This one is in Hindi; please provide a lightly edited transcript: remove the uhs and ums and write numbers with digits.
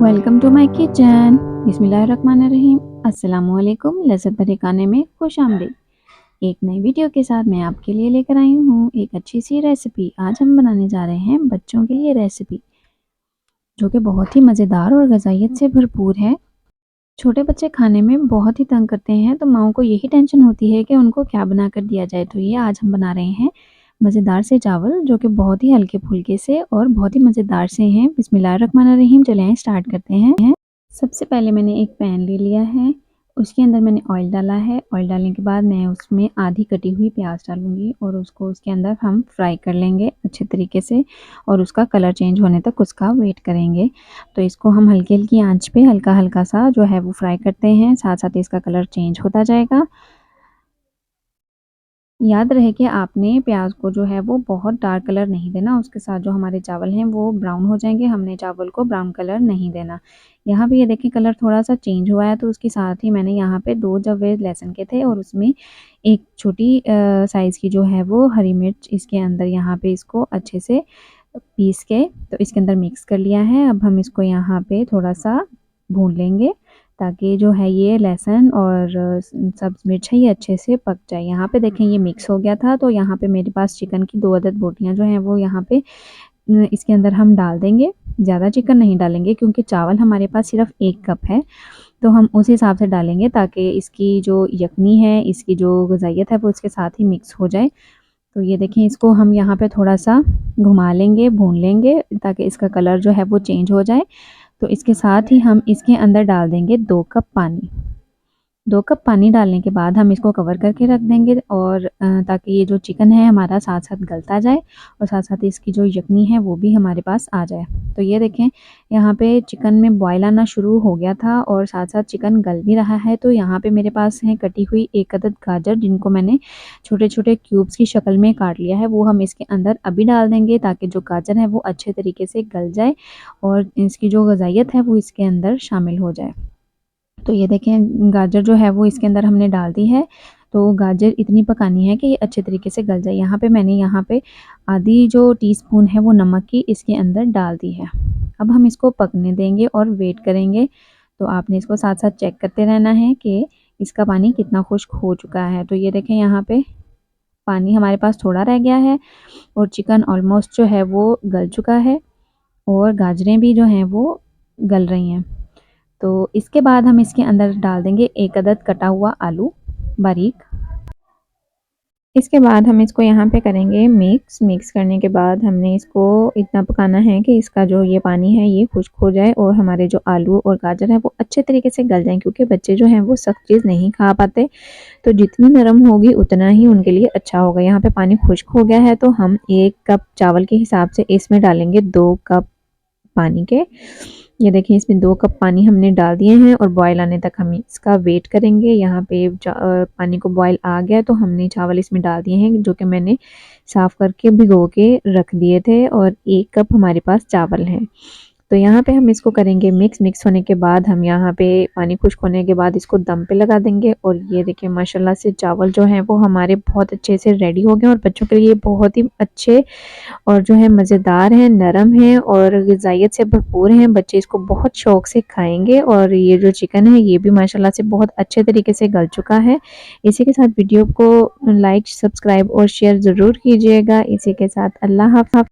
Welcome to my kitchen. बिस्मिल्लाहिर्रहमानिर्रहीम। अस्सलामुअलैकुम। लज़्ज़त भरे खाने में खुशामदीद। एक नई वीडियो के साथ मैं आपके लिए लेकर आई हूँ एक अच्छी सी रेसिपी। आज हम बनाने जा रहे हैं बच्चों के लिए रेसिपी जो कि बहुत ही मज़ेदार और ग़ज़ाइयत से भरपूर है। छोटे बच्चे खाने में बहुत ही तंग करते हैं, तो माँओं को यही टेंशन होती है कि उनको क्या बना कर दिया जाए। तो ये आज हम बना रहे हैं मज़ेदार से चावल, जो कि बहुत ही हल्के-फुल्के से और बहुत ही मज़ेदार से हैं। बिस्मिल्लाहिर्रहमानिर्रहीम। चलें स्टार्ट करते हैं। सबसे पहले मैंने एक पैन ले लिया है, उसके अंदर मैंने ऑयल डाला है। ऑयल डालने के बाद मैं उसमें आधी कटी हुई प्याज डालूँगी और उसको उसके अंदर हम फ्राई कर लेंगे अच्छे तरीके से और उसका कलर चेंज होने तक उसका वेट करेंगे। तो इसको हम हल्की-हल्की आँच पे हल्का-हल्का सा जो है वो फ्राई करते हैं, साथ-साथ इसका कलर चेंज होता जाएगा। याद रहे कि आपने प्याज को जो है वो बहुत डार्क कलर नहीं देना, उसके साथ जो हमारे चावल हैं वो ब्राउन हो जाएँगे, हमने चावल को ब्राउन कलर नहीं देना। यहाँ पे ये देखिए कलर थोड़ा-सा चेंज हुआ है, तो उसके साथ ही मैंने यहाँ पे 2 जवे लहसुन के थे और उसमें एक छोटी साइज़ की जो है वो हरी मिर्च इसके अंदर यहाँ पे इसको अच्छे से पीस के तो इसके अंदर मिक्स कर लिया है। अब हम इसको यहाँ पे थोड़ा-सा भून लेंगे ताकि जो है ये लहसुन और सब्ज़ मिर्च है ये अच्छे से पक जाए। यहाँ पे देखें ये मिक्स हो गया था, तो यहाँ पे मेरे पास चिकन की 2 अदद बोटियाँ जो हैं वो यहाँ पे इसके अंदर हम डाल देंगे। ज़्यादा चिकन नहीं डालेंगे क्योंकि चावल हमारे पास सिर्फ़ 1 कप है, तो हम उस हिसाब से डालेंगे ताकि इसकी जो यखनी है, इसकी जो ग़ज़ाइयत है वो इसके साथ ही मिक्स हो जाए। तो ये देखें इसको हम यहाँ पे थोड़ा-सा घुमा लेंगे, भून लेंगे ताकि इसका कलर जो है वो चेंज हो जाए। तो इसके साथ ही हम इसके अंदर डाल देंगे 2 कप पानी। 2 कप पानी डालने के बाद हम इसको कवर करके रख देंगे और ताकि ये जो चिकन है हमारा साथ-साथ गलता जाए और साथ-साथ इसकी जो यखनी है वो भी हमारे पास आ जाए। तो ये देखें यहाँ पे चिकन में बॉयल आना शुरू हो गया था और साथ-साथ चिकन गल भी रहा है। तो यहाँ पे मेरे पास है कटी हुई 1 अदद गाजर, जिनको मैंने छोटे-छोटे क्यूब्स की शक्ल में काट लिया है, वो हम इसके अंदर अभी डाल देंगे ताकि जो गाजर है वो अच्छे तरीके से गल जाए और इसकी जो ग़ज़ाइयत है वो इसके अंदर शामिल हो जाए। तो ये देखें गाजर जो है वो इसके अंदर हमने डाल दी है, तो गाजर इतनी पकानी है कि ये अच्छे तरीके से गल जाए। मैंने यहाँ पे आधी जो टीस्पून है वो नमक की इसके अंदर डाल दी है। अब हम इसको पकने देंगे और वेट करेंगे। तो आपने इसको साथ-साथ चेक करते रहना है कि इसका पानी कितना खुश्क हो चुका है। तो ये देखें यहाँ पे पानी हमारे पास थोड़ा रह गया है और चिकन ऑलमोस्ट जो है वो गल चुका है और गाजरें भी जो हैं वो गल रही हैं। तो इसके बाद हम इसके अंदर डाल देंगे 1 अदद कटा हुआ आलू बारीक। इसके बाद हम इसको यहाँ पे करेंगे मिक्स करने के बाद हमने इसको इतना पकाना है कि इसका जो ये पानी है ये खुश्क हो जाए और हमारे जो आलू और गाजर है वो अच्छे तरीके से गल जाएँ, क्योंकि बच्चे जो हैं वो सख्त चीज़ नहीं खा पाते। तो जितनी नरम होगी उतना ही उनके लिए अच्छा होगा। यहाँ पे पानी खुश्क हो गया है, तो हम 1 कप चावल के हिसाब से इसमें डालेंगे 2 कप पानी के। ये देखिए इसमें 2 कप पानी हमने डाल दिए हैं और बॉयल आने तक हम इसका वेट करेंगे। यहाँ पे पानी को बॉयल आ गया तो हमने चावल इसमें डाल दिए हैं, जो कि मैंने साफ़ करके भिगो के रख दिए थे और 1 कप हमारे पास चावल हैं। तो यहाँ पे हम इसको करेंगे मिक्स होने के बाद हम यहाँ पे पानी खुश्क होने के बाद इसको दम पे लगा देंगे। और ये देखिए माशाल्लाह से चावल जो हैं वो हमारे बहुत अच्छे से रेडी हो गए और बच्चों के लिए बहुत ही अच्छे और जो है मज़ेदार हैं, नरम हैं और ग़िज़ाइयत से भरपूर हैं। बच्चे इसको बहुत शौक़ से खाएँगे और ये जो चिकन है ये भी माशाल्लाह से बहुत अच्छे तरीके से गल चुका है। इसी के साथ वीडियो को लाइक, सब्सक्राइब और शेयर ज़रूर कीजिएगा। इसी के साथ अल्लाह हाफ़िज़।